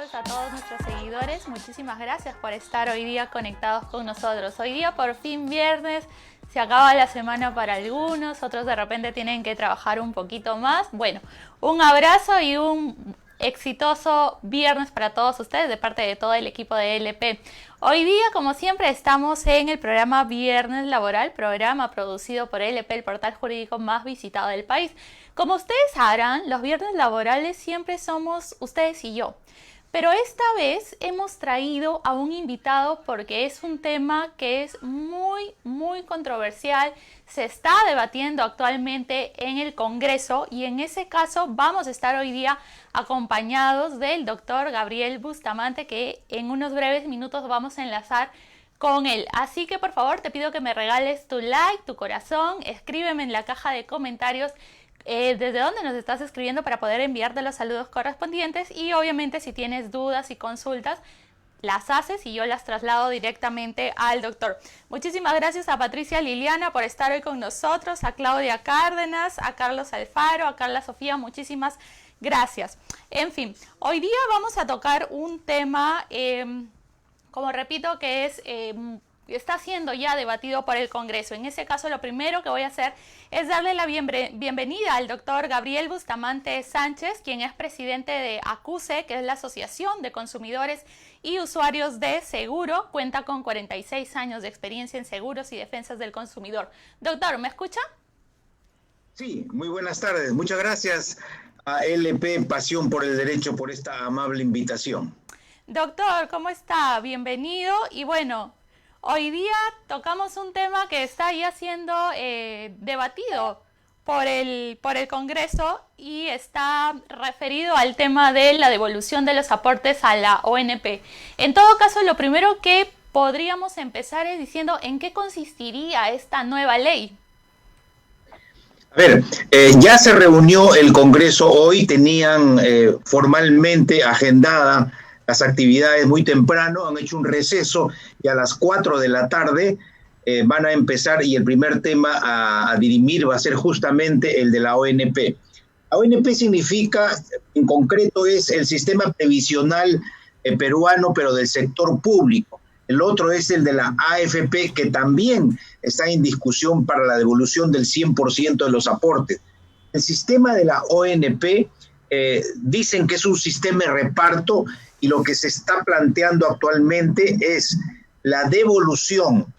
tardes a todos nuestros seguidores. Muchísimas gracias por estar hoy día conectados con nosotros. Hoy día por fin viernes, se acaba la semana para algunos, otros de repente tienen que trabajar un poquito más. Bueno, un abrazo y un exitoso viernes para todos ustedes de parte de todo el equipo de LP. Hoy día, como siempre, estamos en el programa Viernes Laboral, programa producido por LP, el portal jurídico más visitado del país. Como ustedes sabrán, los viernes laborales siempre somos ustedes y yo. Pero esta vez hemos traído a un invitado porque es un tema que es muy controversial. Se está debatiendo actualmente en el Congreso y en ese caso vamos a estar hoy día acompañados del doctor Gabriel Bustamante, que en unos breves minutos vamos a enlazar con él. Así que por favor te pido que me regales tu like, tu corazón, escríbeme en la caja de comentarios desde dónde nos estás escribiendo para poder enviarte los saludos correspondientes, y obviamente si tienes dudas y consultas las haces y yo las traslado directamente al doctor. Muchísimas gracias a Patricia Liliana por estar hoy con nosotros, a Claudia Cárdenas, a Carlos Alfaro, a Carla Sofía, muchísimas gracias. En fin, hoy día vamos a tocar un tema, como repito, que está siendo ya debatido por el Congreso. En ese caso, lo primero que voy a hacer es darle la bienvenida al doctor Gabriel Bustamante Sánchez, quien es presidente de ACUSE, que es la Asociación de Consumidores y Usuarios de Seguro. Cuenta con 46 años de experiencia en seguros y defensas del consumidor. Doctor, ¿me escucha? Sí, muy buenas tardes. Muchas gracias a LP Pasión por el Derecho por esta amable invitación. Doctor, ¿cómo está? Bienvenido. Y bueno, hoy día tocamos un tema que está ya siendo debatido por el Congreso y está referido al tema de la devolución de los aportes a la ONP. En todo caso, lo primero que podríamos empezar es diciendo en qué consistiría esta nueva ley. A ver, ya se reunió el Congreso hoy, tenían formalmente agendada las actividades muy temprano, han hecho un receso y a las 4 de la tarde van a empezar, y el primer tema a dirimir va a ser justamente el de la ONP. La ONP significa, en concreto, es el sistema previsional peruano, pero del sector público. El otro es el de la AFP, que también está en discusión para la devolución del 100% de los aportes. El sistema de la ONP dicen que es un sistema de reparto, y lo que se está planteando actualmente es la devolución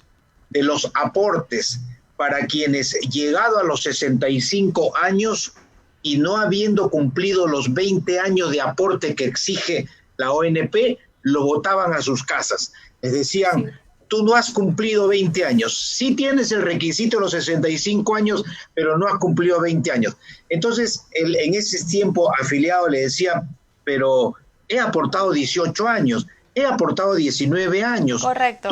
de los aportes para quienes, llegado a los 65 años y no habiendo cumplido los 20 años de aporte que exige la ONP, lo botaban a sus casas. Les decían, sí, tú no has cumplido 20 años, sí tienes el requisito de los 65 años, pero no has cumplido 20 años. Entonces, en ese tiempo afiliado le decía, pero he aportado 18 años, he aportado 19 años. Correcto.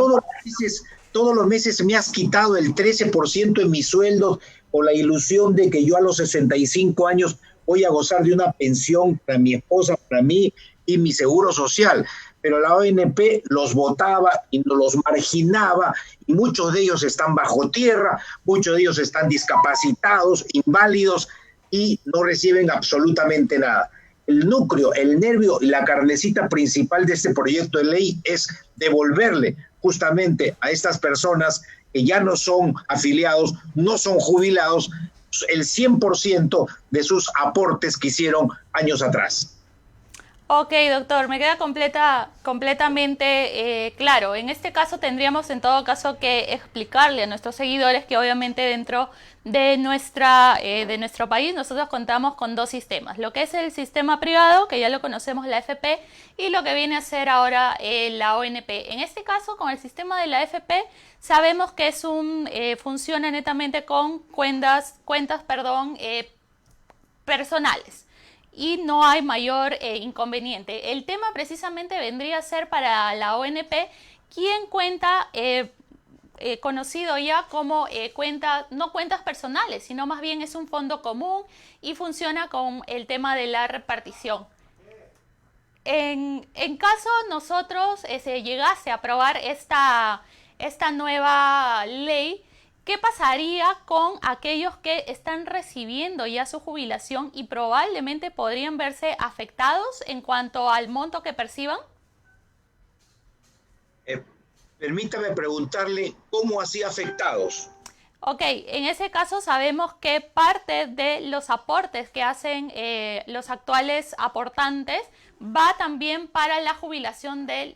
Todos los meses me has quitado el 13% de mis sueldos con la ilusión de que yo a los 65 años voy a gozar de una pensión para mi esposa, para mí y mi seguro social. Pero la ONP los votaba y los marginaba, y muchos de ellos están bajo tierra, muchos de ellos están discapacitados, inválidos, y no reciben absolutamente nada. El núcleo, el nervio y la carnecita principal de este proyecto de ley es devolverle justamente a estas personas que ya no son afiliados, no son jubilados, el 100% de sus aportes que hicieron años atrás. Ok, doctor, me queda completamente claro. En este caso tendríamos en todo caso que explicarle a nuestros seguidores que obviamente dentro de nuestro país nosotros contamos con dos sistemas. Lo que es el sistema privado, que ya lo conocemos, la AFP, y lo que viene a ser ahora la ONP. En este caso, con el sistema de la AFP, sabemos que funciona netamente con cuentas personales. Y no hay mayor inconveniente. El tema precisamente vendría a ser para la ONP, quien cuenta, conocido ya como no cuentas personales, sino más bien es un fondo común y funciona con el tema de la repartición. En caso nosotros se llegase a aprobar esta nueva ley, ¿qué pasaría con aquellos que están recibiendo ya su jubilación y probablemente podrían verse afectados en cuanto al monto que perciban? Permítame preguntarle cómo así afectados. Ok, en ese caso sabemos que parte de los aportes que hacen los actuales aportantes va también para la jubilación de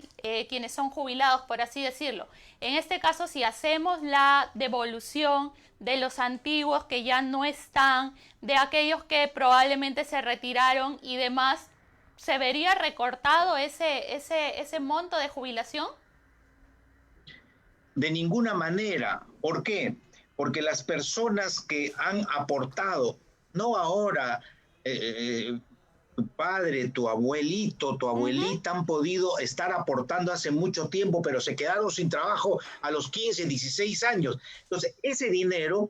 quienes son jubilados, por así decirlo. En este caso, si hacemos la devolución de los antiguos que ya no están, de aquellos que probablemente se retiraron y demás, ¿se vería recortado ese monto de jubilación? De ninguna manera. ¿Por qué? Porque las personas que han aportado, no ahora, tu padre, tu abuelito, tu abuelita han podido estar aportando hace mucho tiempo, pero se quedaron sin trabajo a los 15, 16 años. Entonces, ese dinero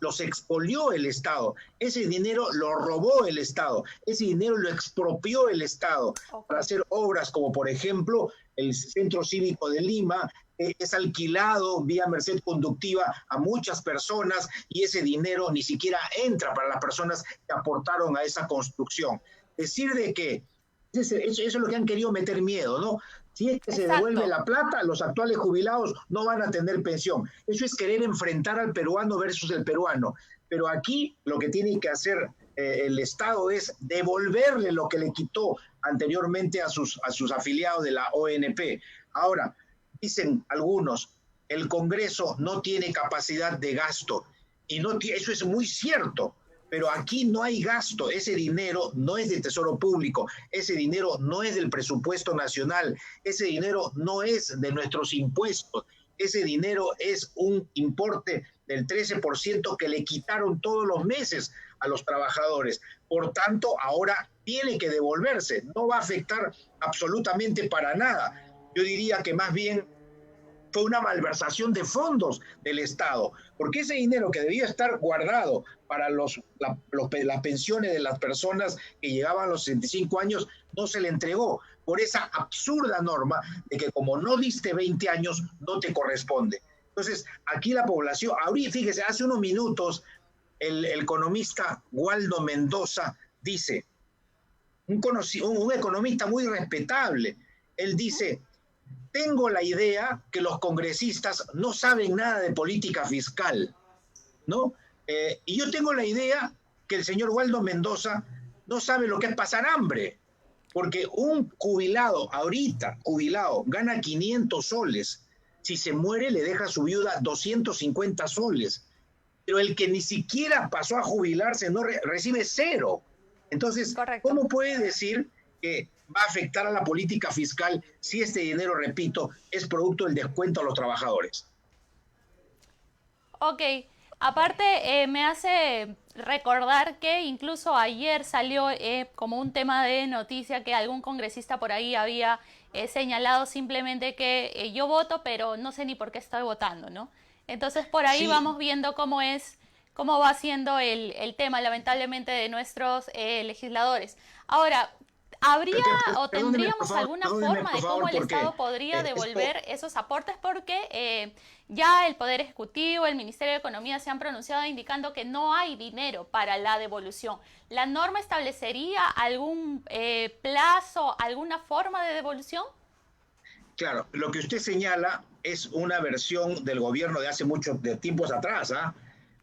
los expolió el Estado, ese dinero lo robó el Estado, ese dinero lo expropió el Estado para hacer obras como, por ejemplo, el Centro Cívico de Lima, es alquilado vía merced conductiva a muchas personas y ese dinero ni siquiera entra para las personas que aportaron a esa construcción. Decir de que eso es lo que han querido meter miedo, ¿no? Si es que se devuelve la plata, los actuales jubilados no van a tener pensión. Eso es querer enfrentar al peruano versus el peruano. Pero aquí lo que tiene que hacer el Estado es devolverle lo que le quitó anteriormente a sus afiliados de la ONP. Ahora, dicen algunos, el Congreso no tiene capacidad de gasto. Y eso es muy cierto. Pero aquí no hay gasto, ese dinero no es del Tesoro Público, ese dinero no es del presupuesto nacional, ese dinero no es de nuestros impuestos, ese dinero es un importe del 13% que le quitaron todos los meses a los trabajadores. Por tanto, ahora tiene que devolverse, no va a afectar absolutamente para nada. Yo diría que más bien fue una malversación de fondos del Estado, porque ese dinero que debía estar guardado para las pensiones de las personas que llegaban a los 65 años no se le entregó por esa absurda norma de que como no diste 20 años no te corresponde. Entonces, aquí la población, ahorita, fíjese, hace unos minutos el economista Waldo Mendoza dice, un economista muy respetable, él dice: tengo la idea que los congresistas no saben nada de política fiscal, ¿no? Y yo tengo la idea que el señor Waldo Mendoza no sabe lo que es pasar hambre, porque un jubilado, ahorita, gana 500 soles. Si se muere, le deja a su viuda 250 soles. Pero el que ni siquiera pasó a jubilarse no recibe cero. Entonces, correcto. ¿Cómo puede decir que va a afectar a la política fiscal si este dinero, repito, es producto del descuento a los trabajadores? Ok, aparte me hace recordar que incluso ayer salió como un tema de noticia que algún congresista por ahí había señalado simplemente que yo voto, pero no sé ni por qué estoy votando, ¿no? Entonces por ahí sí. Vamos viendo cómo va siendo el tema, lamentablemente, de nuestros legisladores. Ahora, ¿habría o tendríamos alguna forma de cómo el Estado podría devolver esos aportes? Porque ya el Poder Ejecutivo, el Ministerio de Economía se han pronunciado indicando que no hay dinero para la devolución. ¿La norma establecería algún plazo, alguna forma de devolución? Claro, lo que usted señala es una versión del gobierno de hace muchos tiempos atrás, ¿ah?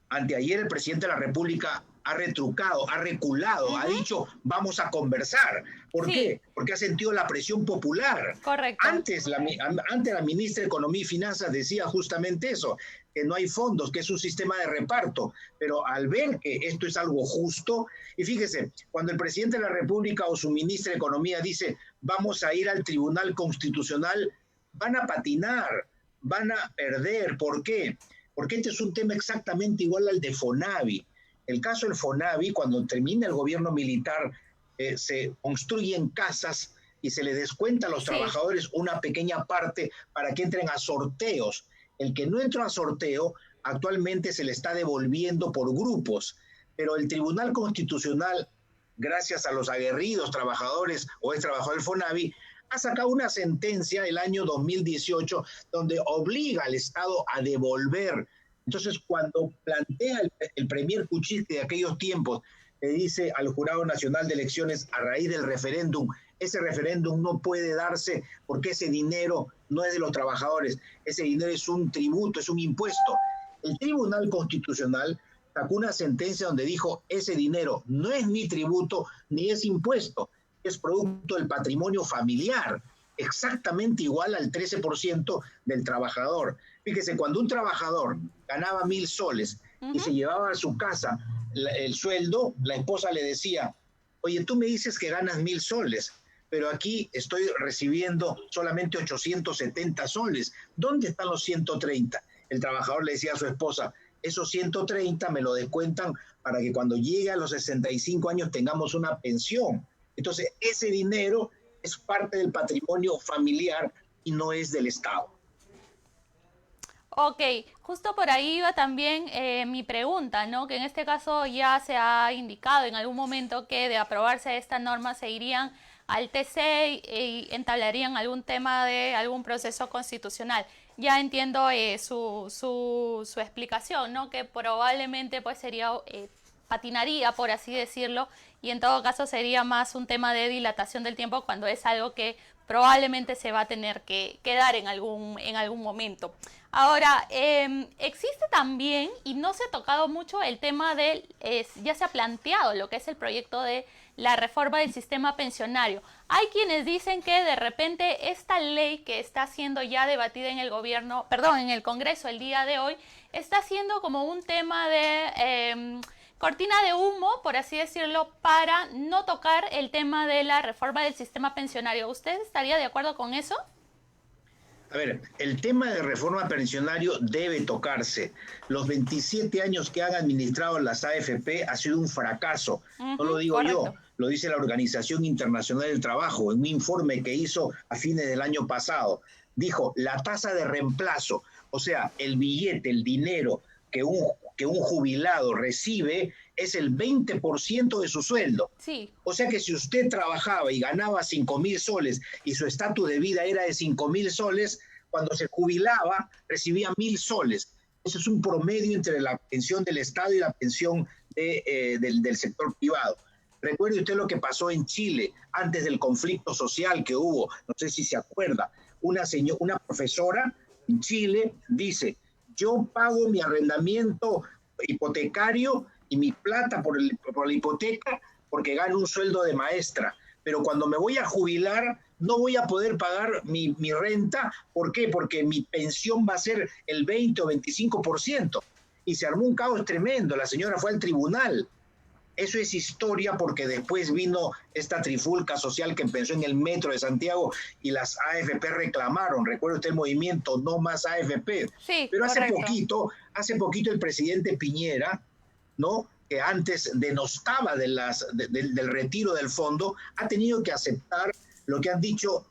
Anteayer el presidente de la República ha retrucado, ha reculado, ha dicho vamos a conversar. ¿Por qué? Porque ha sentido la presión popular. Correcto. Antes la ministra de Economía y Finanzas decía justamente eso, que no hay fondos, que es un sistema de reparto. Pero al ver que esto es algo justo, y fíjese, cuando el presidente de la República o su ministra de Economía dice vamos a ir al Tribunal Constitucional, van a patinar, van a perder. ¿Por qué? Porque este es un tema exactamente igual al de FONAVI. El caso del FONAVI, cuando termina el gobierno militar, se construyen casas y se le descuenta a los trabajadores una pequeña parte para que entren a sorteos. El que no entró a sorteo, actualmente se le está devolviendo por grupos. Pero el Tribunal Constitucional, gracias a los aguerridos trabajadores o ex trabajadores del FONAVI, ha sacado una sentencia el año 2018 donde obliga al Estado a devolver Entonces, cuando plantea el premier Kuczynski de aquellos tiempos, le dice al Jurado Nacional de Elecciones a raíz del referéndum, ese referéndum no puede darse porque ese dinero no es de los trabajadores, ese dinero es un tributo, es un impuesto. El Tribunal Constitucional sacó una sentencia donde dijo, ese dinero no es ni tributo ni es impuesto, es producto del patrimonio familiar, exactamente igual al 13% del trabajador. Fíjese, cuando un trabajador ganaba 1.000 soles y se llevaba a su casa el sueldo, la esposa le decía, oye, tú me dices que ganas 1.000 soles, pero aquí estoy recibiendo solamente 870 soles. ¿Dónde están los 130? El trabajador le decía a su esposa, esos 130 me lo descuentan para que cuando llegue a los 65 años tengamos una pensión. Entonces, ese dinero es parte del patrimonio familiar y no es del Estado. Ok, justo por ahí iba también mi pregunta, ¿no? Que en este caso ya se ha indicado en algún momento que de aprobarse esta norma se irían al TC y entablarían algún tema de algún proceso constitucional. Ya entiendo su explicación, ¿no? Que probablemente pues sería patinaría, por así decirlo, y en todo caso sería más un tema de dilatación del tiempo cuando es algo que probablemente se va a tener que dar en algún momento. Ahora, existe también, y no se ha tocado mucho, el tema del, ya se ha planteado lo que es el proyecto de la reforma del sistema pensionario. Hay quienes dicen que de repente esta ley que está siendo ya debatida en el gobierno, perdón, en el Congreso el día de hoy, está siendo como un tema de cortina de humo, por así decirlo, para no tocar el tema de la reforma del sistema pensionario. ¿Usted estaría de acuerdo con eso? A ver, el tema de reforma pensionario debe tocarse. Los 27 años que han administrado las AFP ha sido un fracaso. No lo digo correcto. yo, lo dice la Organización Internacional del Trabajo en un informe que hizo a fines del año pasado. Dijo, la tasa de reemplazo, o sea, el billete, el dinero que un jubilado recibe es el 20% de su sueldo. Sí. O sea que si usted trabajaba y ganaba 5.000 soles y su estatus de vida era de 5.000 soles, cuando se jubilaba recibía 1.000 soles. Eso es un promedio entre la pensión del Estado y la pensión del sector privado. Recuerde usted lo que pasó en Chile antes del conflicto social que hubo, no sé si se acuerda, una profesora en Chile dice, yo pago mi arrendamiento hipotecario y mi plata por la hipoteca porque gano un sueldo de maestra, pero cuando me voy a jubilar no voy a poder pagar mi renta. ¿Por qué? Porque mi pensión va a ser el 20 o 25%. Y se armó un caos tremendo, la señora fue al tribunal. Eso es historia porque después vino esta trifulca social que empezó en el metro de Santiago y las AFP reclamaron. Recuerda usted el movimiento No Más AFP. Sí, pero correcto. hace poquito el presidente Piñera, ¿no?, que antes denostaba del retiro del fondo, ha tenido que aceptar lo que han dicho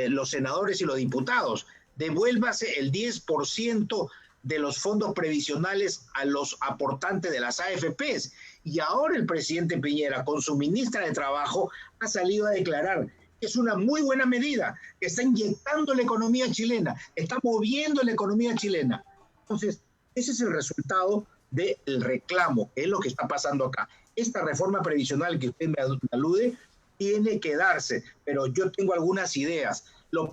los senadores y los diputados. Devuélvase el 10% de los fondos previsionales a los aportantes de las AFPs. Y ahora el presidente Piñera, con su ministra de Trabajo, ha salido a declarar que es una muy buena medida, que está inyectando la economía chilena, está moviendo la economía chilena. Entonces, ese es el resultado del reclamo, que es lo que está pasando acá. Esta reforma previsional que usted me alude tiene que darse, pero yo tengo algunas ideas. Lo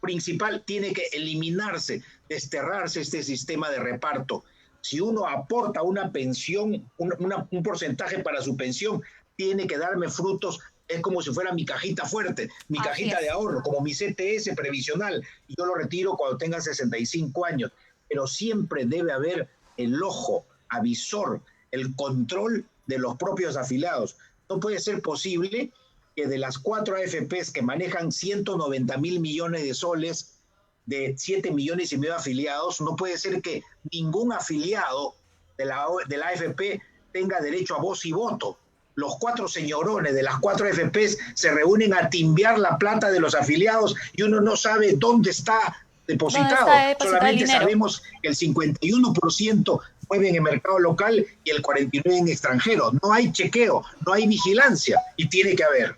principal tiene que eliminarse, desterrarse este sistema de reparto. Si uno aporta una pensión, un porcentaje para su pensión, tiene que darme frutos. Es como si fuera mi cajita fuerte, mi cajita de ahorro, como mi CTS previsional, y yo lo retiro cuando tenga 65 años. Pero siempre debe haber el ojo avisor, el control de los propios afiliados. No puede ser posible que de las 4 AFPs que manejan 190.000 millones de soles, de 7 millones y medio de afiliados, no puede ser que ningún afiliado de la AFP tenga derecho a voz y voto. Los 4 señorones de las 4 AFPs se reúnen a timbiar la plata de los afiliados y uno no sabe dónde está depositado. Solamente sabemos que el 51% mueve en el mercado local y el 49% en extranjero. No hay chequeo, no hay vigilancia y tiene que haber.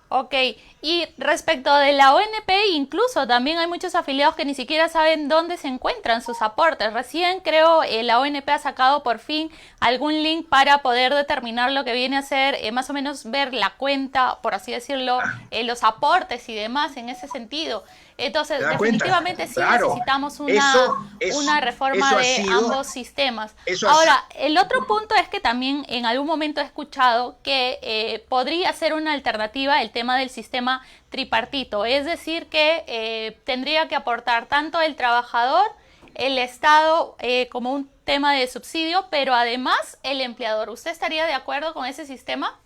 Ok, y respecto de la ONP, incluso también hay muchos afiliados que ni siquiera saben dónde se encuentran sus aportes. Recién creo la ONP ha sacado por fin algún link para poder determinar lo que viene a ser, más o menos ver la cuenta, por así decirlo, los aportes y demás en ese sentido. ¿Te Entonces, das cuenta? definitivamente sí Claro, necesitamos eso, una reforma eso ha de sido, ambos sistemas. eso ha sido, Ahora, el otro punto es que también en algún momento he escuchado que podría ser una alternativa el tema del sistema tripartito, es decir, que tendría que aportar tanto el trabajador, el Estado como un tema de subsidio, pero además el empleador. ¿Usted estaría de acuerdo con ese sistema?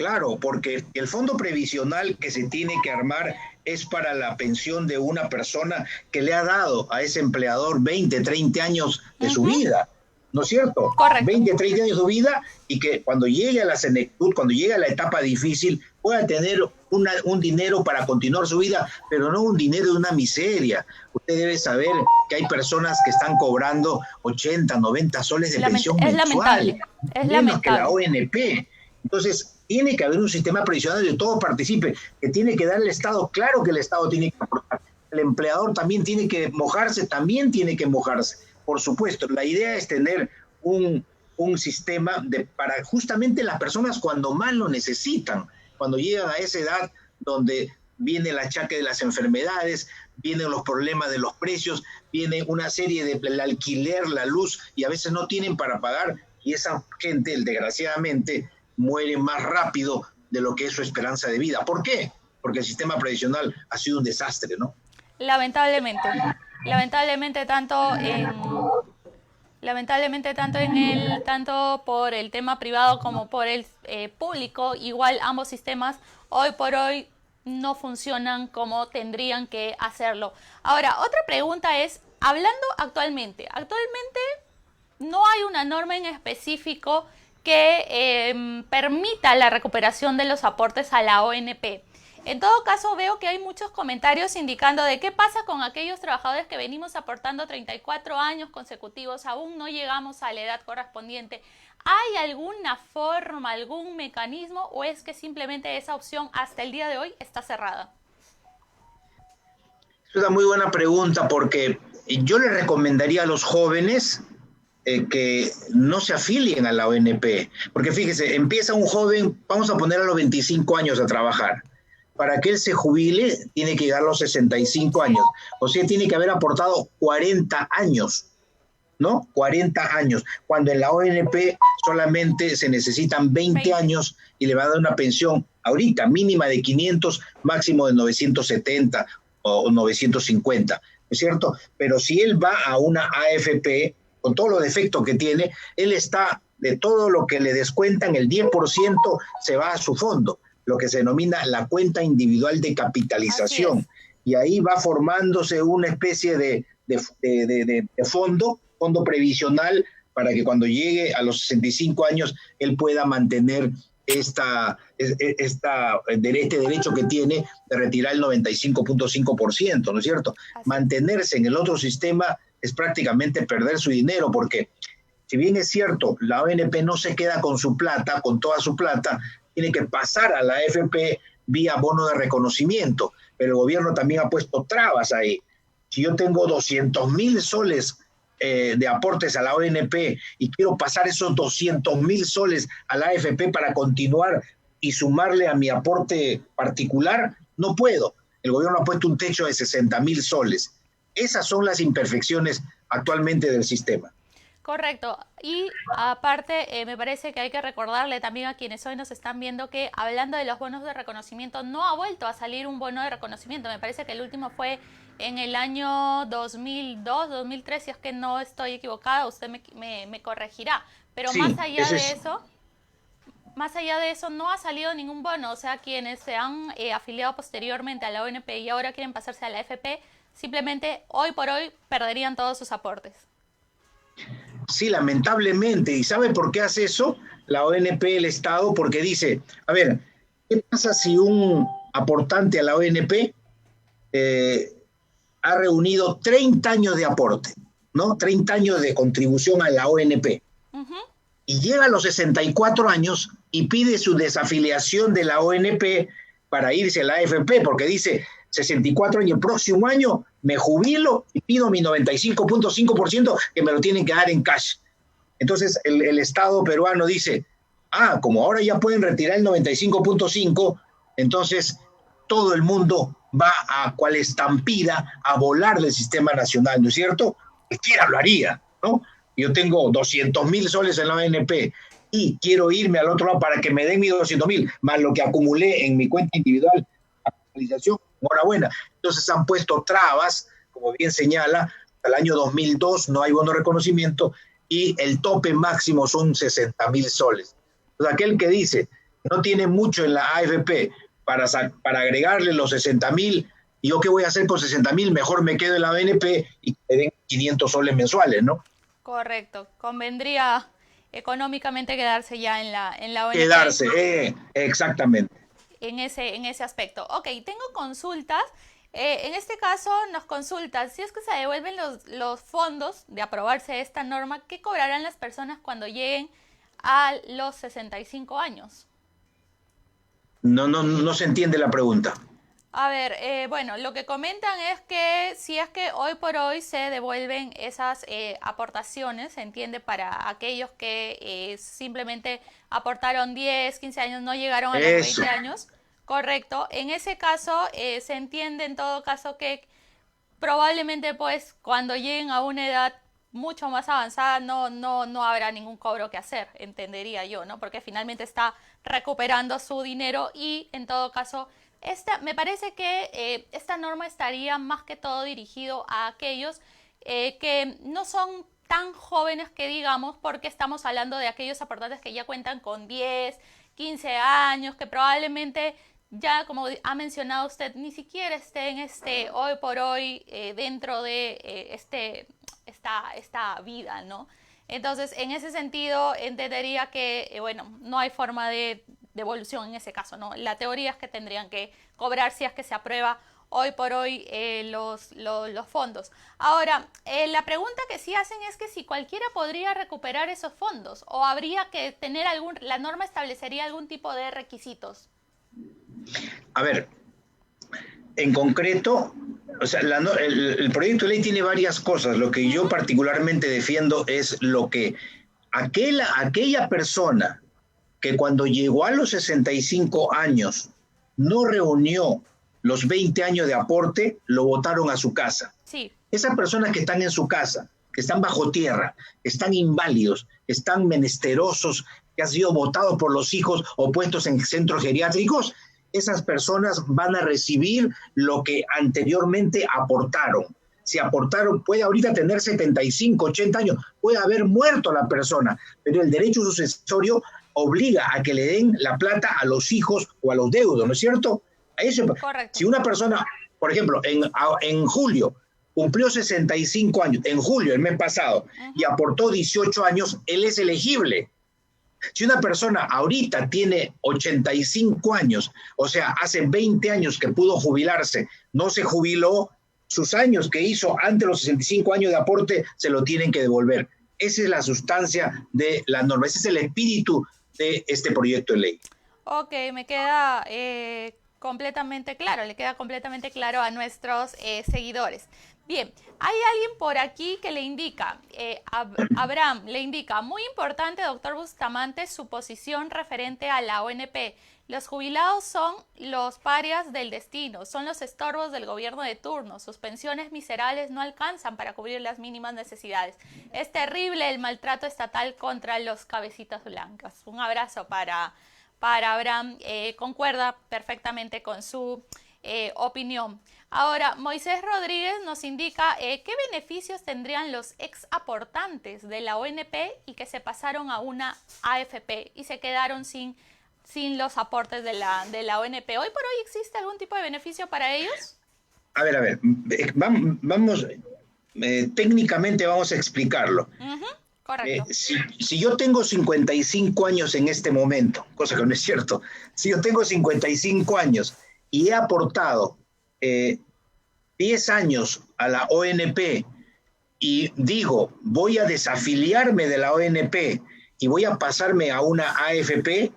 claro, porque el fondo previsional que se tiene que armar es para la pensión de una persona que le ha dado a ese empleador 20, 30 años de su vida, ¿no es cierto? Correcto. 20, 30 años de su vida y que cuando llegue a la senectud, cuando llegue a la etapa difícil, pueda tener un dinero para continuar su vida, pero no un dinero de una miseria. Usted debe saber que hay personas que están cobrando 80, 90 soles de pensión Es mensual, lamentable, es menos que la lamentable. ONP. Entonces, tiene que haber un sistema previsional donde todo participe, que tiene que dar el Estado. Claro que el Estado tiene que aportar. El empleador también tiene que mojarse, por supuesto. La idea es tener un sistema para justamente las personas cuando más lo necesitan, cuando llegan a esa edad donde viene el achaque de las enfermedades, vienen los problemas de los precios, viene una serie de el alquiler, la luz, y a veces no tienen para pagar, y esa gente, desgraciadamente, muere más rápido de lo que es su esperanza de vida. ¿Por qué? Porque el sistema previsional ha sido un desastre, ¿no? Lamentablemente. Lamentablemente tanto por el tema privado como por el público, igual ambos sistemas hoy por hoy no funcionan como tendrían que hacerlo. Ahora, otra pregunta es, hablando actualmente no hay una norma en específico que permita la recuperación de los aportes a la ONP. En todo caso, veo que hay muchos comentarios indicando de qué pasa con aquellos trabajadores que venimos aportando 34 años consecutivos, aún no llegamos a la edad correspondiente. ¿Hay alguna forma, algún mecanismo o es que simplemente esa opción hasta el día de hoy está cerrada? Es una muy buena pregunta porque yo le recomendaría a los jóvenes que no se afilien a la ONP, porque fíjese, empieza un joven, vamos a poner a los 25 años a trabajar. Para que él se jubile, tiene que llegar a los 65 años. O sea, tiene que haber aportado 40 años, ¿no? 40 años. Cuando en la ONP solamente se necesitan 20 años y le va a dar una pensión ahorita mínima de 500, máximo de 970 o 950, ¿no es cierto? Pero si él va a una AFP, con todos los defectos que tiene, él está, de todo lo que le descuentan, el 10% se va a su fondo, lo que se denomina la cuenta individual de capitalización. Y ahí va formándose una especie de fondo previsional para que cuando llegue a los 65 años él pueda mantener este derecho que tiene de retirar el 95.5%, ¿no es cierto? Mantenerse en el otro sistema es prácticamente perder su dinero, porque si bien es cierto, la ONP no se queda con su plata, con toda su plata, tiene que pasar a la AFP vía bono de reconocimiento, pero el gobierno también ha puesto trabas ahí. Si yo tengo 200,000 soles de aportes a la ONP y quiero pasar esos 200,000 soles a la AFP para continuar y sumarle a mi aporte particular, no puedo. El gobierno ha puesto un techo de 60,000 soles. Esas son las imperfecciones actualmente del sistema. Correcto. Y aparte, me parece que hay que recordarle también a quienes hoy nos están viendo que hablando de los bonos de reconocimiento, no ha vuelto a salir un bono de reconocimiento. Me parece que el último fue en el año 2002, 2003, si es que no estoy equivocada, usted me corregirá. Pero sí, más allá de eso, no ha salido ningún bono. O sea, quienes se han afiliado posteriormente a la ONP y ahora quieren pasarse a la AFP, simplemente hoy por hoy perderían todos sus aportes. Sí, lamentablemente. ¿Y sabe por qué hace eso la ONP, el Estado? Porque dice, a ver, ¿qué pasa si un aportante a la ONP ha reunido 30 años de aporte, ¿no? 30 años de contribución a la ONP. Y llega a los 64 años y pide su desafiliación de la ONP para irse a la AFP, porque dice 64 años, el próximo año me jubilo y pido mi 95.5% que me lo tienen que dar en cash. Entonces el Estado peruano dice, como ahora ya pueden retirar el 95.5, entonces todo el mundo va a cual estampida a volar del sistema nacional, ¿no es cierto? Cualquiera lo haría, ¿no? Yo tengo 200.000 soles en la ONP y quiero irme al otro lado para que me den mis 200.000, más lo que acumulé en mi cuenta individual, actualización, enhorabuena. Entonces han puesto trabas, como bien señala, al año 2002 no hay bono de reconocimiento y el tope máximo son 60.000 soles. Entonces aquel que dice no tiene mucho en la AFP para agregarle los 60.000, ¿y yo qué voy a hacer con 60.000? Mejor me quedo en la ONP y me den 500 soles mensuales, ¿no? Correcto, convendría económicamente quedarse ya en la ONP. Quedarse, exactamente. En ese aspecto. Ok, tengo consultas. En este caso nos consultan si es que se devuelven los fondos de aprobarse esta norma, ¿qué cobrarán las personas cuando lleguen a los 65 años? No se entiende la pregunta. A ver, bueno, lo que comentan es que si es que hoy por hoy se devuelven esas aportaciones, se entiende, para aquellos que simplemente aportaron 10, 15 años, no llegaron a los 20 años, correcto. En ese caso, se entiende en todo caso que probablemente pues cuando lleguen a una edad mucho más avanzada no habrá ningún cobro que hacer, entendería yo, ¿no? Porque finalmente está recuperando su dinero y en todo caso me parece que esta norma estaría más que todo dirigido a aquellos que no son tan jóvenes que digamos, porque estamos hablando de aquellos aportantes que ya cuentan con 10, 15 años, que probablemente ya, como ha mencionado usted, ni siquiera estén hoy por hoy dentro de esta vida, ¿no? Entonces, en ese sentido, entendería que, bueno, no hay forma de devolución en ese caso, ¿no? La teoría es que tendrían que cobrar si es que se aprueba hoy por hoy los fondos. Ahora, la pregunta que sí hacen es que si cualquiera podría recuperar esos fondos o habría que tener la norma establecería algún tipo de requisitos. A ver, en concreto, o sea, el proyecto de ley tiene varias cosas. Lo que yo particularmente defiendo es lo que aquella persona que cuando llegó a los 65 años no reunió los 20 años de aporte, lo botaron a su casa. Sí. Esas personas que están en su casa, que están bajo tierra, que están inválidos, que están menesterosos, que han sido botados por los hijos o puestos en centros geriátricos, esas personas van a recibir lo que anteriormente aportaron. Si aportaron, puede ahorita tener 75, 80 años, puede haber muerto la persona, pero el derecho sucesorio obliga a que le den la plata a los hijos o a los deudos, ¿no es cierto? Eso, correcto. Si una persona, por ejemplo, en julio cumplió 65 años, en julio, el mes pasado, y aportó 18 años, él es elegible. Si una persona ahorita tiene 85 años, o sea, hace 20 años que pudo jubilarse, no se jubiló, sus años que hizo antes de los 65 años de aporte se lo tienen que devolver. Esa es la sustancia de la norma, ese es el espíritu de este proyecto de ley. Ok, me queda completamente claro, le queda completamente claro a nuestros seguidores. Bien, hay alguien por aquí que le indica, Abraham le indica, muy importante, doctor Bustamante, su posición referente a la ONP. Los jubilados son los parias del destino, son los estorbos del gobierno de turno, sus pensiones miserables no alcanzan para cubrir las mínimas necesidades. Es terrible el maltrato estatal contra los cabecitas blancas. Un abrazo para Abraham, concuerda perfectamente con su opinión. Ahora, Moisés Rodríguez nos indica qué beneficios tendrían los ex aportantes de la ONP y que se pasaron a una AFP y se quedaron sin los aportes de la ONP. ¿Hoy por hoy existe algún tipo de beneficio para ellos? A ver, vamos, técnicamente vamos a explicarlo. Correcto. Si yo tengo 55 años en este momento, cosa que no es cierto, si yo tengo 55 años y he aportado 10 años a la ONP y digo, voy a desafiliarme de la ONP y voy a pasarme a una AFP,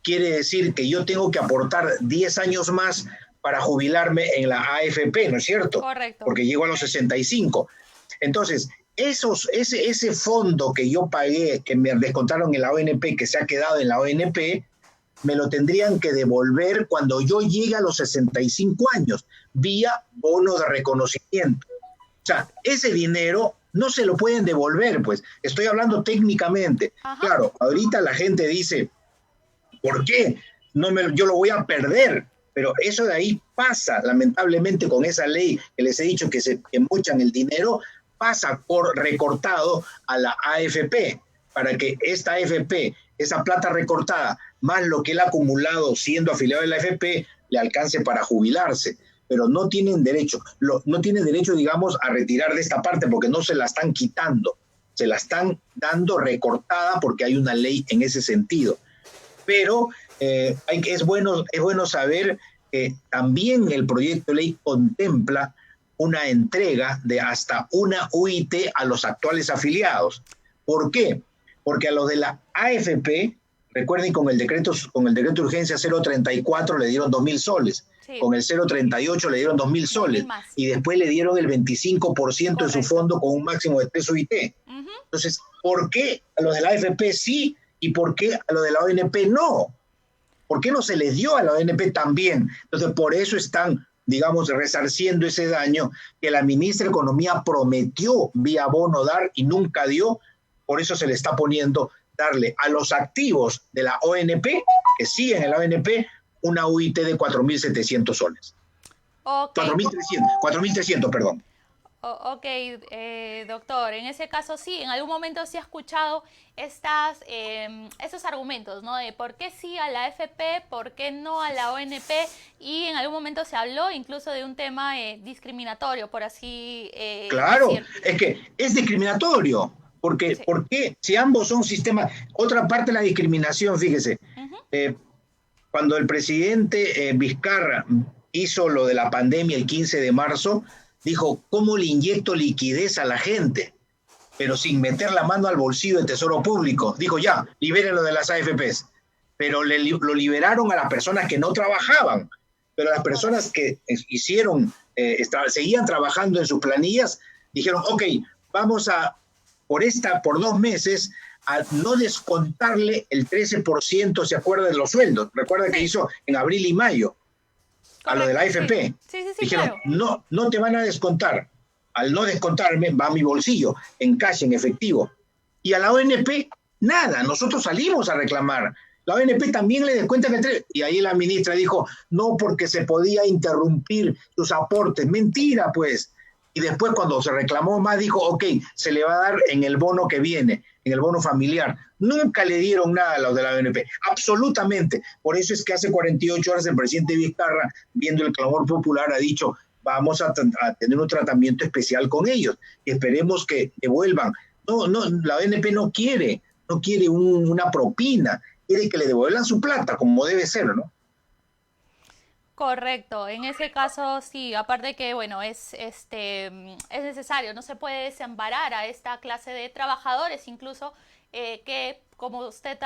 quiere decir que yo tengo que aportar 10 años más para jubilarme en la AFP, ¿no es cierto? Correcto. Porque llego a los 65. Entonces, ese fondo que yo pagué, que me descontaron en la ONP, que se ha quedado en la ONP, me lo tendrían que devolver cuando yo llegue a los 65 años, vía bono de reconocimiento. O sea, ese dinero no se lo pueden devolver, pues. Estoy hablando técnicamente. Ajá. Claro, ahorita la gente dice, ¿por qué? Yo lo voy a perder. Pero eso de ahí pasa, lamentablemente, con esa ley que les he dicho que se embuchan el dinero, pasa por recortado a la AFP, para que esta AFP, esa plata recortada, más lo que él ha acumulado siendo afiliado de la AFP, le alcance para jubilarse. Pero no tienen derecho, digamos, a retirar de esta parte porque no se la están quitando, se la están dando recortada porque hay una ley en ese sentido. Pero es bueno saber que también el proyecto de ley contempla una entrega de hasta una UIT a los actuales afiliados. ¿Por qué? Porque a los de la AFP, recuerden, con el decreto de urgencia 034 le dieron 2.000 soles. Sí. Con el 038 le dieron 2.000 soles y después le dieron el 25% de su fondo con un máximo de 3 UIT. Entonces, ¿por qué a los de la AFP sí y por qué a los de la ONP no? ¿Por qué no se les dio a la ONP también? Entonces, por eso están, digamos, resarciendo ese daño que la ministra de Economía prometió vía bono dar y nunca dio. Por eso se le está poniendo darle a los activos de la ONP, que siguen en la ONP, una UIT de 4.700 soles. Okay. 4.300, perdón. Ok, doctor, en ese caso sí, en algún momento sí he escuchado esos argumentos, ¿no? De por qué sí a la AFP, por qué no a la ONP, y en algún momento se habló incluso de un tema discriminatorio, por así claro, decir. Es que es discriminatorio, porque sí. ¿Por qué? Si ambos son sistemas, otra parte de la discriminación, fíjese, cuando el presidente Vizcarra hizo lo de la pandemia el 15 de marzo, dijo, ¿cómo le inyecto liquidez a la gente? Pero sin meter la mano al bolsillo del Tesoro Público. Dijo, ya, libérenlo de las AFPs. Pero lo liberaron a las personas que no trabajaban. Pero las personas que seguían trabajando en sus planillas, dijeron, ok, vamos a, por 2 meses, a no descontarle el 13%, ¿se acuerda de los sueldos? Recuerda que hizo en abril y mayo. A lo de la AFP. Sí, dijeron, claro. no te van a descontar. Al no descontarme, va a mi bolsillo, en cash, en efectivo. Y a la ONP, nada. Nosotros salimos a reclamar. La ONP también le descuenta el 3%. Y ahí la ministra dijo, no, porque se podía interrumpir sus aportes. Mentira, pues. Y después, cuando se reclamó más, dijo, ok, se le va a dar en el bono que viene, en el bono familiar. Nunca le dieron nada a los de la ONP, absolutamente. Por eso es que hace 48 horas el presidente Vizcarra, viendo el clamor popular, ha dicho, vamos a tener un tratamiento especial con ellos y esperemos que devuelvan. No, la ONP no quiere una propina, quiere que le devuelvan su plata, como debe ser, ¿no? Correcto, en ese caso sí, aparte que bueno, es necesario, no se puede desamparar a esta clase de trabajadores, incluso que como usted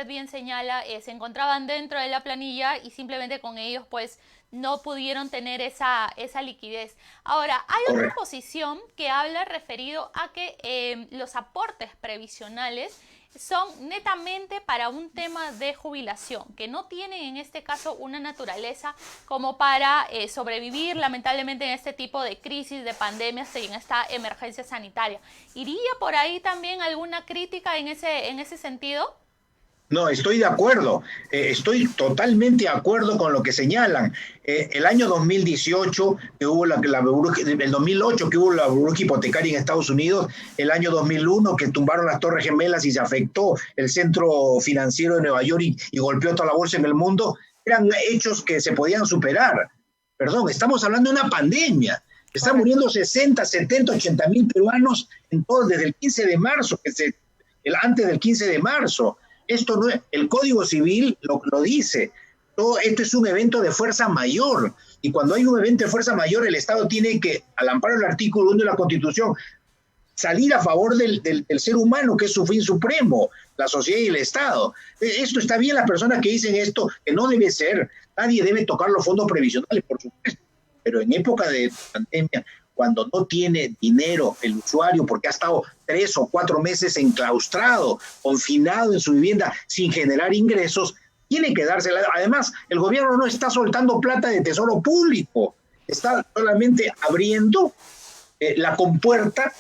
bien señala, se encontraban dentro de la planilla y simplemente con ellos pues no pudieron tener esa liquidez. Ahora, hay otra posición que habla referido a que los aportes previsionales son netamente para un tema de jubilación, que no tienen en este caso una naturaleza como para sobrevivir lamentablemente en este tipo de crisis, de pandemias y en esta emergencia sanitaria. ¿Iría por ahí también alguna crítica en ese sentido? No, estoy de acuerdo, estoy totalmente de acuerdo con lo que señalan. El año 2018, que hubo el 2008 que hubo la burbuja hipotecaria en Estados Unidos, el año 2001 que tumbaron las Torres Gemelas y se afectó el centro financiero de Nueva York y golpeó toda la bolsa en el mundo, eran hechos que se podían superar. Perdón, estamos hablando de una pandemia. Están muriendo 60, 70, 80 mil peruanos desde el 15 de marzo, antes del 15 de marzo. Esto no es, el Código Civil lo dice, todo esto es un evento de fuerza mayor, y cuando hay un evento de fuerza mayor, el Estado tiene que, al amparo del artículo 1 de la Constitución, salir a favor del ser humano, que es su fin supremo, la sociedad y el Estado. Esto está bien, las personas que dicen esto, que no debe ser, nadie debe tocar los fondos previsionales, por supuesto, pero en época de pandemia, cuando no tiene dinero el usuario porque ha estado 3 o 4 meses enclaustrado, confinado en su vivienda sin generar ingresos, tiene que dársela. Además, el gobierno no está soltando plata de tesoro público, está solamente abriendo la compuerta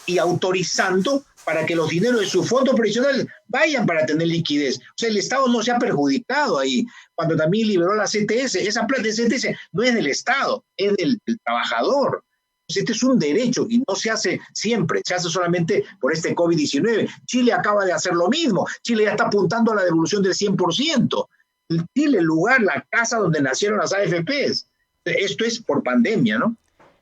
y autorizando para que los dineros de su fondo previsional vayan para tener liquidez. O sea, el Estado no se ha perjudicado ahí. Cuando también liberó la CTS, esa plata de CTS no es del Estado, es del trabajador. Este es un derecho y no se hace siempre, se hace solamente por este COVID-19. Chile acaba de hacer lo mismo. Chile ya está apuntando a la devolución del 100%. Chile, el lugar, la casa donde nacieron las AFPs. Esto es por pandemia, ¿no?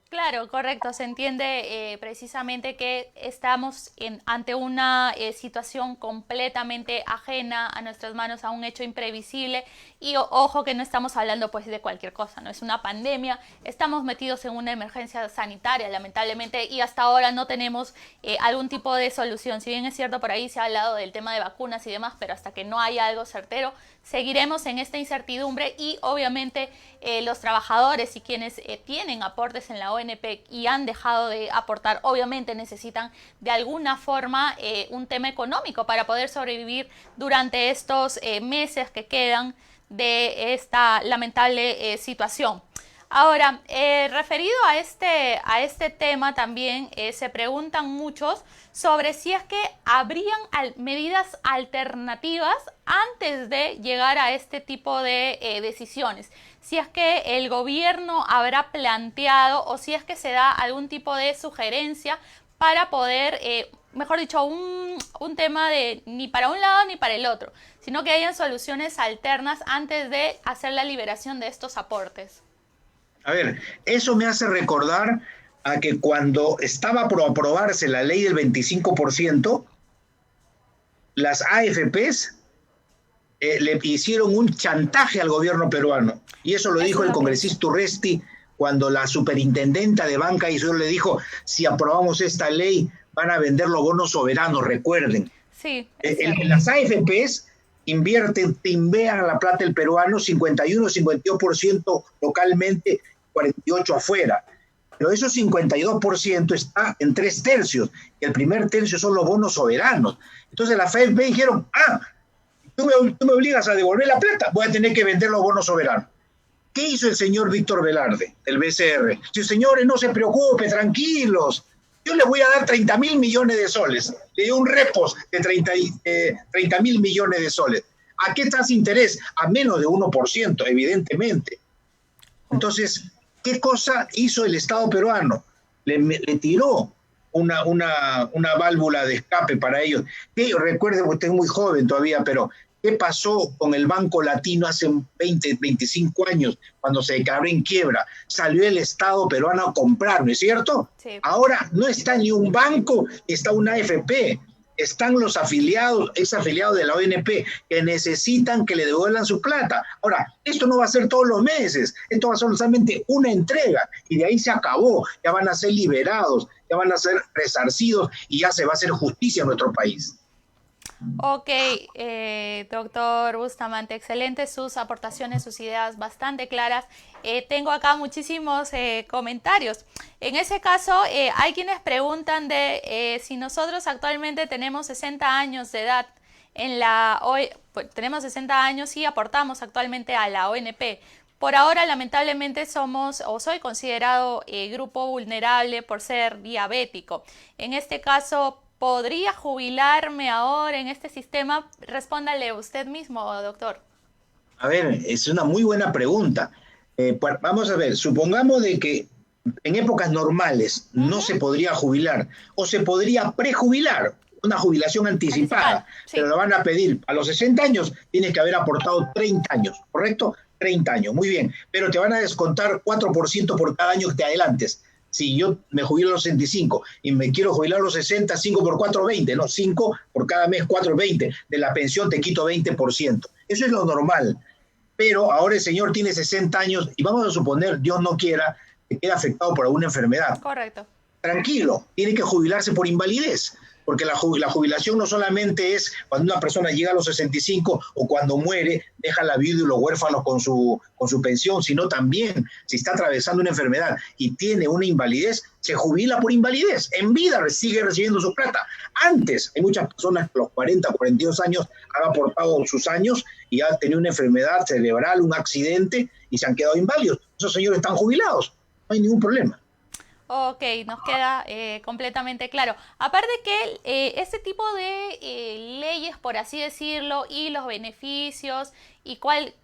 Claro, correcto. Se entiende precisamente que estamos ante una situación completamente ajena a nuestras manos, a un hecho imprevisible y ojo que no estamos hablando pues de cualquier cosa, no es una pandemia, estamos metidos en una emergencia sanitaria lamentablemente y hasta ahora no tenemos algún tipo de solución. Si bien es cierto, por ahí se ha hablado del tema de vacunas y demás, pero hasta que no haya algo certero, seguiremos en esta incertidumbre y obviamente los trabajadores y quienes tienen aportes en la ONP y han dejado de aportar, obviamente necesitan de alguna forma un tema económico para poder sobrevivir durante estos meses que quedan de esta lamentable situación. Ahora, referido a este tema también se preguntan muchos sobre si es que habrían medidas alternativas antes de llegar a este tipo de decisiones. Si es que el gobierno habrá planteado o si es que se da algún tipo de sugerencia para poder, mejor dicho, un tema de ni para un lado ni para el otro, sino que hayan soluciones alternas antes de hacer la liberación de estos aportes. A ver, eso me hace recordar a que cuando estaba por aprobarse la ley del 25%, las AFPs le hicieron un chantaje al gobierno peruano. Y eso lo dijo el congresista Urresti cuando la superintendenta de Banca y Seguros le dijo, si aprobamos esta ley, van a vender los bonos soberanos, recuerden. Sí, las AFPs timbean la plata del peruano 51-52% localmente, 48% afuera. Pero esos 52% está en 3/3, y el primer tercio son los bonos soberanos. Entonces la AFP dijeron, tú me obligas a devolver la plata, voy a tener que vender los bonos soberanos. ¿Qué hizo el señor Víctor Velarde, del BCR? Dice, señores, no se preocupen, tranquilos, yo les voy a dar 30.000 millones de soles. Le dio un repos de 30.000 millones de soles. ¿A qué tasa de interés? A menos de 1%, evidentemente. Entonces, ¿qué cosa hizo el Estado peruano? Le tiró una válvula de escape para ellos. Recuerde, usted es muy joven todavía, pero ¿qué pasó con el Banco Latino hace 20, 25 años, cuando se declaró en quiebra? Salió el Estado peruano a comprar, ¿no es cierto? Sí. Ahora no está ni un banco, está una AFP. Están los afiliados, exafiliados de la ONP, que necesitan que le devuelvan su plata. Ahora, esto no va a ser todos los meses, esto va a ser solamente una entrega, y de ahí se acabó, ya van a ser liberados, ya van a ser resarcidos, y ya se va a hacer justicia en nuestro país. Ok, doctor Bustamante, excelentes sus aportaciones, sus ideas bastante claras. Tengo acá muchísimos comentarios. En ese caso, hay quienes preguntan de si nosotros actualmente tenemos 60 años de edad pues, tenemos 60 años y aportamos actualmente a la ONP. Por ahora, lamentablemente, soy considerado grupo vulnerable por ser diabético. En este caso, ¿podría jubilarme ahora en este sistema? Respóndale usted mismo, doctor. A ver, es una muy buena pregunta. Vamos a ver, supongamos de que en épocas normales no se podría jubilar o se podría prejubilar, una jubilación anticipada, sí. Pero lo van a pedir a los 60 años, tienes que haber aportado 30 años, ¿correcto? 30 años, muy bien, pero te van a descontar 4% por cada año que te adelantes. Si yo me jubilo a los 65 y me quiero jubilar a los 60, 5 por 4, 20, ¿no? 5 por cada mes, 4, 20. De la pensión te quito 20%. Eso es lo normal. Pero ahora el señor tiene 60 años y vamos a suponer, Dios no quiera, que quede afectado por alguna enfermedad. Correcto. tranquilo, tiene que jubilarse por invalidez, porque la jubilación no solamente es cuando una persona llega a los 65 o cuando muere, deja la viuda y los huérfanos con su pensión, sino también si está atravesando una enfermedad y tiene una invalidez, se jubila por invalidez. En vida sigue recibiendo su plata. Antes, hay muchas personas que a los 40, 42 años han aportado sus años y han tenido una enfermedad cerebral, un accidente y se han quedado inválidos. Esos señores están jubilados, no hay ningún problema. Ok, nos queda completamente claro. Aparte que este tipo de leyes, por así decirlo, y los beneficios y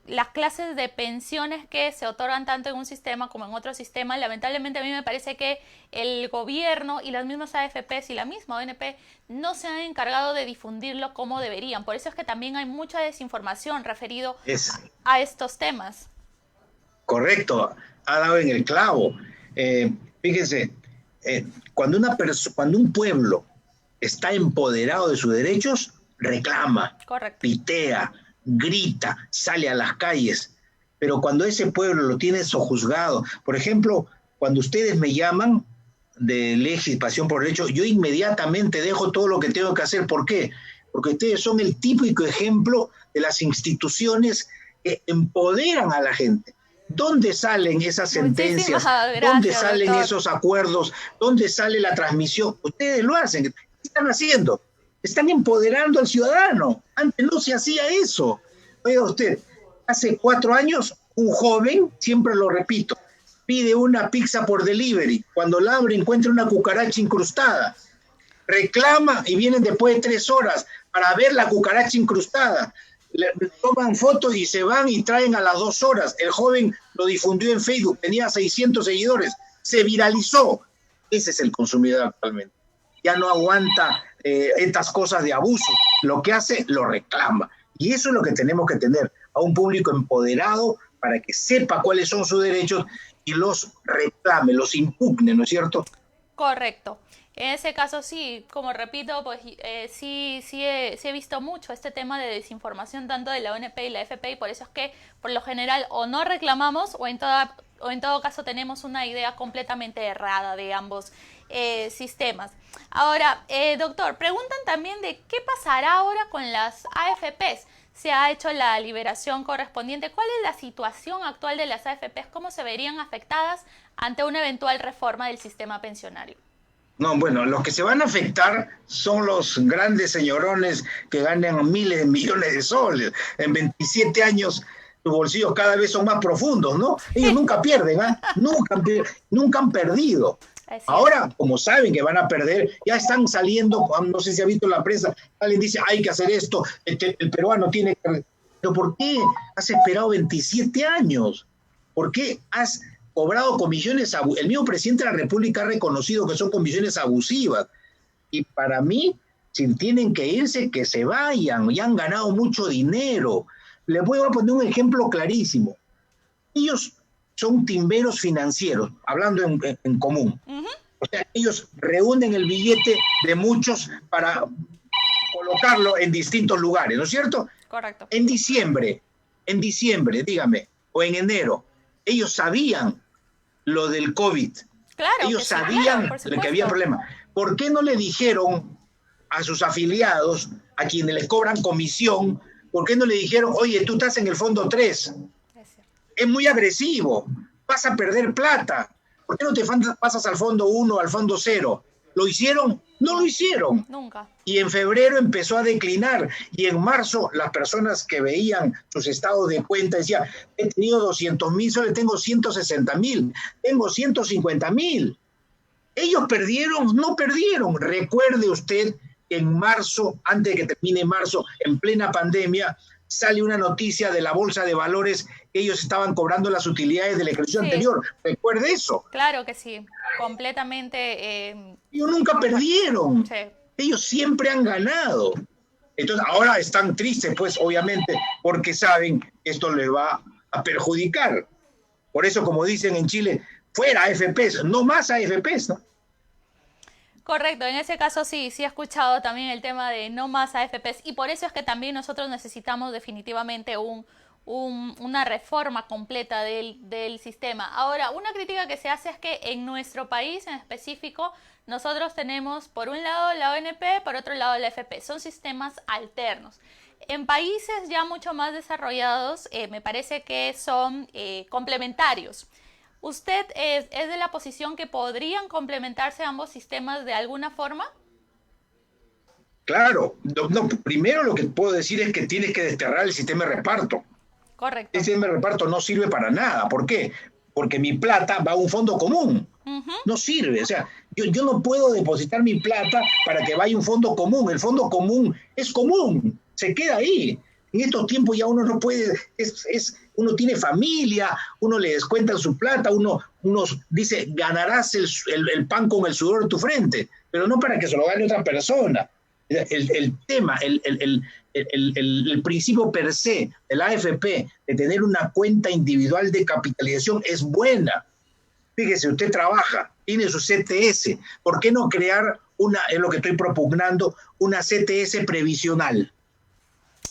las clases de pensiones que se otorgan tanto en un sistema como en otro sistema, lamentablemente a mí me parece que el gobierno y las mismas AFPs y la misma ONP no se han encargado de difundirlo como deberían. Por eso es que también hay mucha desinformación referido a estos temas. Correcto, ha dado en el clavo. Fíjense, cuando un pueblo está empoderado de sus derechos, reclama, correcto, pitea, grita, sale a las calles. Pero cuando ese pueblo lo tiene sojuzgado, por ejemplo, cuando ustedes me llaman de Ley y Pasión por Derecho, yo inmediatamente dejo todo lo que tengo que hacer. ¿Por qué? Porque ustedes son el típico ejemplo de las instituciones que empoderan a la gente. ¿Dónde salen esas sentencias? Gracias, ¿Dónde salen doctor. esos acuerdos? ¿Dónde sale la transmisión? Ustedes lo hacen. ¿Qué están haciendo? Están empoderando al ciudadano. Antes no se hacía eso. Oiga usted, hace 4 años, un joven, siempre lo repito, pide una pizza por delivery. Cuando la abre, encuentra una cucaracha incrustada. Reclama y vienen después de 3 horas para ver la cucaracha incrustada. Le toman fotos y se van y traen a las 2 horas. El joven lo difundió en Facebook, tenía 600 seguidores, se viralizó. Ese es el consumidor actualmente. Ya no aguanta estas cosas de abuso. Lo que hace, lo reclama. Y eso es lo que tenemos que tener, a un público empoderado para que sepa cuáles son sus derechos y los reclame, los impugne, ¿no es cierto? Correcto. En ese caso sí, como repito, pues sí he visto mucho este tema de desinformación tanto de la ONP y la FP y por eso es que por lo general o no reclamamos o en todo caso tenemos una idea completamente errada de ambos sistemas. Ahora, doctor, preguntan también de qué pasará ahora con las AFPs. Se ha hecho la liberación correspondiente. ¿Cuál es la situación actual de las AFPs? ¿Cómo se verían afectadas ante una eventual reforma del sistema pensionario? No, bueno, los que se van a afectar son los grandes señorones que ganan miles de millones de soles. En 27 años, sus bolsillos cada vez son más profundos, ¿no? Ellos nunca pierden, ¿ah? Nunca han perdido. Ahora, como saben que van a perder, ya están saliendo, no sé si ha visto la prensa, alguien dice, hay que hacer esto, el peruano tiene que... ¿Pero por qué has esperado 27 años? ¿Por qué has cobrado comisiones? El mismo presidente de la República ha reconocido que son comisiones abusivas. Y para mí, si tienen que irse, que se vayan, ya han ganado mucho dinero. Les voy a poner un ejemplo clarísimo. Ellos son timberos financieros, hablando en común. Uh-huh. O sea, ellos reúnen el billete de muchos para colocarlo en distintos lugares, ¿no es cierto? Correcto. En diciembre, dígame, o en enero, ellos sabían lo del COVID. Claro, ellos sabían que había problema. ¿Por qué no le dijeron a sus afiliados, a quienes les cobran comisión, por qué no le dijeron, oye, tú estás en el fondo 3? Es muy agresivo, vas a perder plata. ¿Por qué no te pasas al fondo 1, al fondo 0? ¿Lo hicieron? No lo hicieron. Nunca. Y en febrero empezó a declinar. Y en marzo las personas que veían sus estados de cuenta decían, he tenido 200,000, solo tengo 160,000, tengo 150,000. ¿Ellos perdieron? No perdieron. Recuerde usted que en marzo, antes de que termine marzo, en plena pandemia, sale una noticia de la Bolsa de Valores que ellos estaban cobrando las utilidades del ejercicio anterior. ¿Recuerde eso? Claro que sí, completamente. Ellos nunca perdieron. Sí. Ellos siempre han ganado. Entonces ahora están tristes, pues, obviamente, porque saben que esto les va a perjudicar. Por eso, como dicen en Chile, fuera AFPs, no más AFPs, ¿no? Correcto, en ese caso sí he escuchado también el tema de no más AFPs y por eso es que también nosotros necesitamos definitivamente un una reforma completa del sistema. Ahora, una crítica que se hace es que en nuestro país en específico nosotros tenemos por un lado la ONP, por otro lado la AFP. Son sistemas alternos. En países ya mucho más desarrollados me parece que son complementarios. ¿Usted es de la posición que podrían complementarse ambos sistemas de alguna forma? Claro, no, primero lo que puedo decir es que tienes que desterrar el sistema de reparto. Correcto. El sistema de reparto no sirve para nada. ¿Por qué? Porque mi plata va a un fondo común. No sirve. O sea, yo no puedo depositar mi plata para que vaya a un fondo común. El fondo común es común. Se queda ahí. En estos tiempos ya uno no puede, uno tiene familia, uno le descuenta su plata, uno dice, ganarás el pan con el sudor de tu frente, pero no para que se lo gane otra persona. El tema, el principio per se de la AFP de tener una cuenta individual de capitalización es buena. Fíjese, usted trabaja, tiene su CTS, ¿por qué no crear es lo que estoy propugnando, una CTS previsional?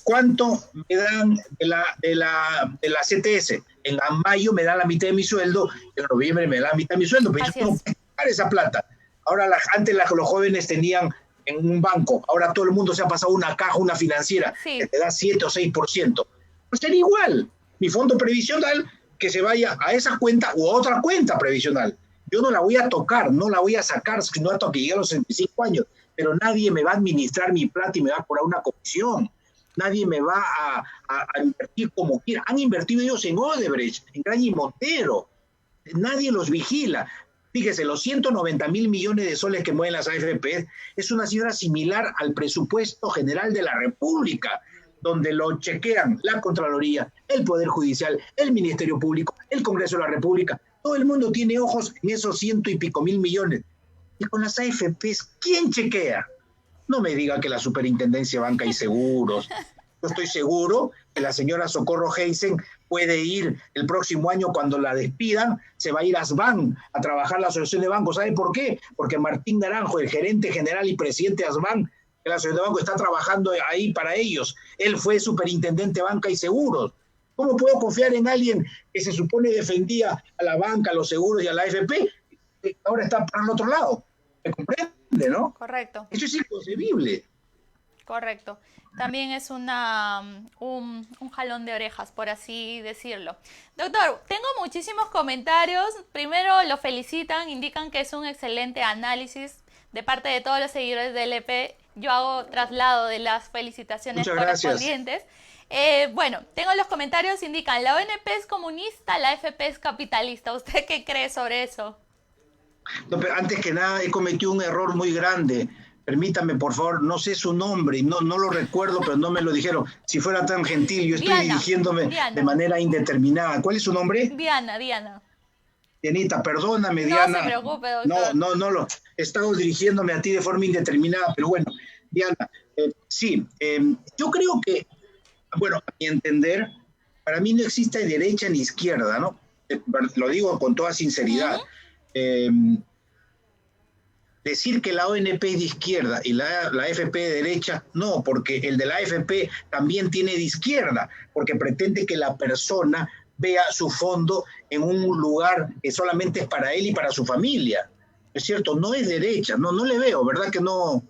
¿Cuánto me dan de la CTS? En mayo me dan la mitad de mi sueldo, en noviembre me dan la mitad de mi sueldo, pero yo no puedo pagar esa plata. Ahora, antes los jóvenes tenían en un banco, ahora todo el mundo se ha pasado una caja, una financiera, que te da 7 o 6%. Pues sería igual, mi fondo previsional que se vaya a esa cuenta u a otra cuenta previsional. Yo no la voy a tocar, no la voy a sacar, sino hasta que llegue a los 65 años, pero nadie me va a administrar mi plata y me va a cobrar una comisión. Nadie me va a invertir como quiera. Han invertido ellos en Odebrecht, en Graña y Montero. Nadie los vigila. Fíjese, los 190.000 millones de soles que mueven las AFP es una cifra similar al presupuesto general de la República, donde lo chequean la Contraloría, el Poder Judicial, el Ministerio Público, el Congreso de la República. Todo el mundo tiene ojos en esos 100 y pico mil millones. Y con las AFPs, ¿quién chequea? No me diga que la Superintendencia de Banca y Seguros. Yo estoy seguro que la señora Socorro Heisen puede ir el próximo año cuando la despidan, se va a ir a ASBAN a trabajar la Asociación de Bancos. ¿Sabe por qué? Porque Martín Naranjo, el gerente general y presidente de ASBAN, de la Asociación de Bancos, está trabajando ahí para ellos. Él fue superintendente de Banca y Seguros. ¿Cómo puedo confiar en alguien que se supone defendía a la banca, a los seguros y a la AFP? Ahora está para el otro lado. ¿Me comprende, no? Correcto. Eso es inconcebible. Correcto. También es un jalón de orejas, por así decirlo. Doctor, tengo muchísimos comentarios. Primero lo felicitan, indican que es un excelente análisis de parte de todos los seguidores del EP. Yo hago traslado de las felicitaciones correspondientes. Bueno, tengo los comentarios, indican, la ONP es comunista, la AFP es capitalista. ¿Usted qué cree sobre eso? No, pero antes que nada he cometido un error muy grande. Permítame, por favor, no sé su nombre, no lo recuerdo, pero no me lo dijeron. Si fuera tan gentil, yo estoy dirigiéndome de manera indeterminada. ¿Cuál es su nombre? Diana. Dianita, perdóname, Diana. No se preocupe, doctor. No, he estado dirigiéndome a ti de forma indeterminada, pero bueno, Diana, sí, yo creo que, bueno, a mi entender, para mí no existe derecha ni izquierda, ¿no? Lo digo con toda sinceridad. Decir que la ONP es de izquierda y la AFP de derecha, no, porque el de la AFP también tiene de izquierda, porque pretende que la persona vea su fondo en un lugar que solamente es para él y para su familia. Es cierto, no es derecha, no le veo, ¿verdad? Que no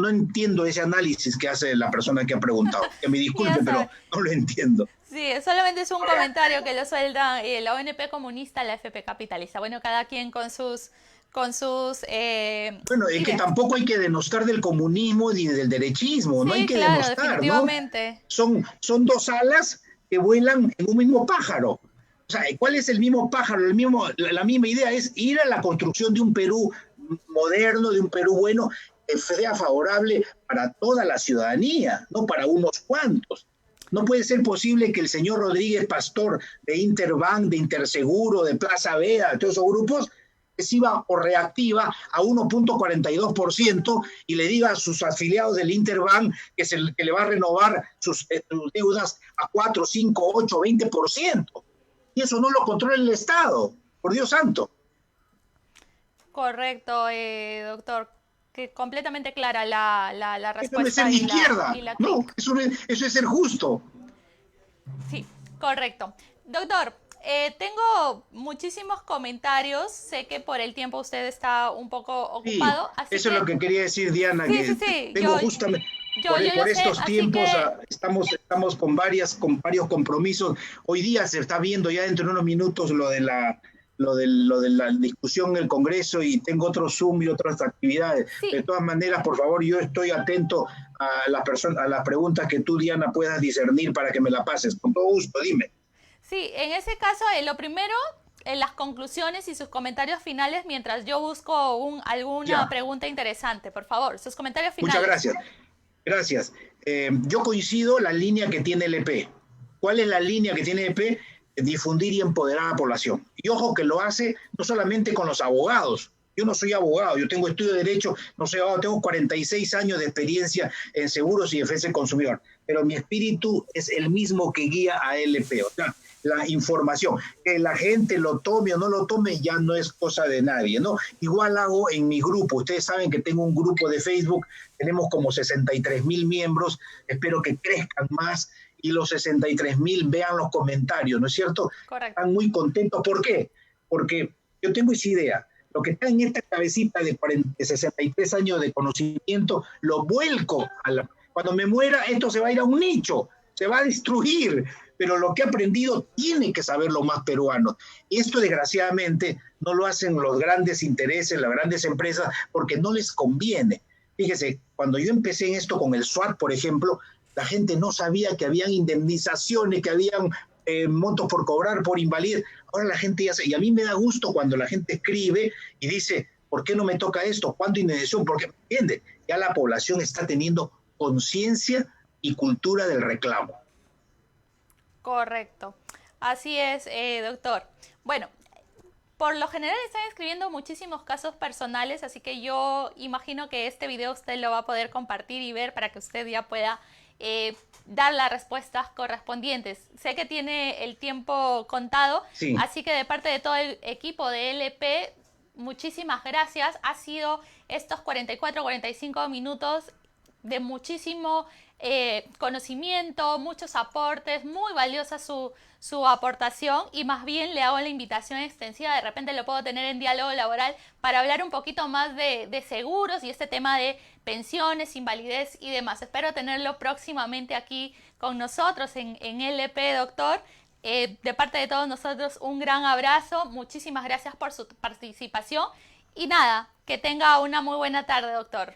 entiendo ese análisis que hace la persona que ha preguntado. Que me disculpe, pero no lo entiendo. Sí, solamente es un comentario que lo suelta la ONP comunista, la AFP capitalista. Bueno, cada quien con sus bueno, es que tampoco hay que denostar del comunismo ni del derechismo, no hay que denostar, definitivamente. ¿no? Son dos alas que vuelan en un mismo pájaro. O sea, ¿cuál es el mismo pájaro? La misma idea es ir a la construcción de un Perú moderno, de un Perú bueno, que sea favorable para toda la ciudadanía, no para unos cuantos. No puede ser posible que el señor Rodríguez Pastor de Interbank, de Interseguro, de Plaza Vea, de todos esos grupos, agresiva o reactiva a 1.42% y le diga a sus afiliados del Interbank que le va a renovar sus deudas a 4, 5, 8, 20%. Y eso no lo controla el Estado, por Dios santo. Correcto, doctor. Que completamente clara la respuesta. Eso no es ser de izquierda. No, eso es ser justo. Sí. Correcto. Doctor, tengo muchísimos comentarios. Sé que por el tiempo usted está un poco Sí, ocupado, así eso es que lo que quería decir, Diana, sí, sí, que sí. tengo justamente, Yo por lo sé, estos así tiempos que estamos con varios compromisos. Hoy día se está viendo ya dentro de unos minutos lo de la discusión en el Congreso y tengo otro Zoom y otras actividades. sí. De todas maneras, por favor, yo estoy atento a a las preguntas que tú, Diana, puedas discernir para que me la pases. Con todo gusto, dime. Sí, en ese caso, lo primero, las conclusiones y sus comentarios finales mientras yo busco alguna Ya, pregunta interesante. Por favor, sus comentarios muchas finales. gracias. Gracias. Yo coincido la línea que tiene el EP. ¿Cuál es la línea que tiene el EP? Difundir y empoderar a la población. Y ojo que lo hace no solamente con los abogados. Yo no soy abogado, yo tengo estudio de derecho, no soy abogado, tengo 46 años de experiencia en seguros y defensa del consumidor, pero mi espíritu es el mismo que guía a LP, o sea, la información. Que la gente lo tome o no lo tome ya no es cosa de nadie, ¿no? Igual hago en mi grupo, ustedes saben que tengo un grupo de Facebook, tenemos como 63,000 miembros, espero que crezcan más y los 63,000 vean los comentarios, ¿no es cierto? Correcto. Están muy contentos. ¿Por qué? Porque yo tengo esa idea. Lo que está en esta cabecita de 63 años de conocimiento, lo vuelco cuando me muera, esto se va a ir a un nicho, se va a destruir, pero lo que he aprendido tiene que saber los más peruanos. Y esto, desgraciadamente, no lo hacen los grandes intereses, las grandes empresas, porque no les conviene. Fíjese, cuando yo empecé en esto con el SWAT, por ejemplo, la gente no sabía que habían indemnizaciones, que habían montos por cobrar, por invalidez. Ahora la gente ya sabe, y a mí me da gusto cuando la gente escribe y dice, ¿por qué no me toca esto? ¿Cuánto indemnización? Porque, entiende, ya la población está teniendo conciencia y cultura del reclamo. Correcto. Así es, doctor. Bueno, por lo general están escribiendo muchísimos casos personales, así que yo imagino que este video usted lo va a poder compartir y ver para que usted ya pueda dar las respuestas correspondientes. Sé que tiene el tiempo contado, Sí. así que de parte de todo el equipo de LP, muchísimas gracias. Ha sido estos 44-45 minutos de muchísimo conocimiento, muchos aportes, muy valiosa su aportación, y más bien le hago la invitación extensiva, de repente lo puedo tener en diálogo laboral para hablar un poquito más de seguros y este tema de pensiones, invalidez y demás. Espero tenerlo próximamente aquí con nosotros en LP, doctor. De parte de todos nosotros, un gran abrazo, muchísimas gracias por su participación y nada, que tenga una muy buena tarde, doctor.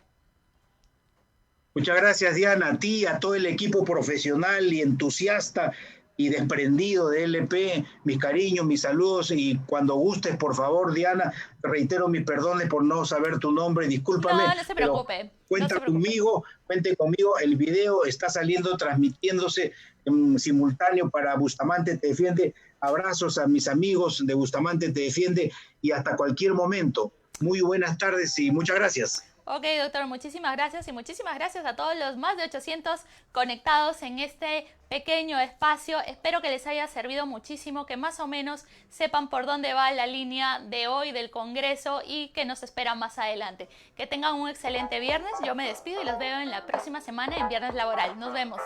Muchas gracias, Diana, a ti, a todo el equipo profesional y entusiasta y desprendido de LP, mis cariños, mis saludos, y cuando gustes, por favor, Diana, te reitero mis perdones por no saber tu nombre, discúlpame. No, no se preocupe. Cuenta No se preocupe. conmigo, cuente conmigo, el video está saliendo, transmitiéndose en simultáneo para Bustamante Te Defiende. Abrazos a mis amigos de Bustamante Te Defiende y hasta cualquier momento. Muy buenas tardes y muchas gracias. Ok, doctor, muchísimas gracias y muchísimas gracias a todos los más de 800 conectados en este pequeño espacio. Espero que les haya servido muchísimo, que más o menos sepan por dónde va la línea de hoy del Congreso y que nos espera más adelante. Que tengan un excelente viernes. Yo me despido y los veo en la próxima semana en Viernes Laboral. Nos vemos.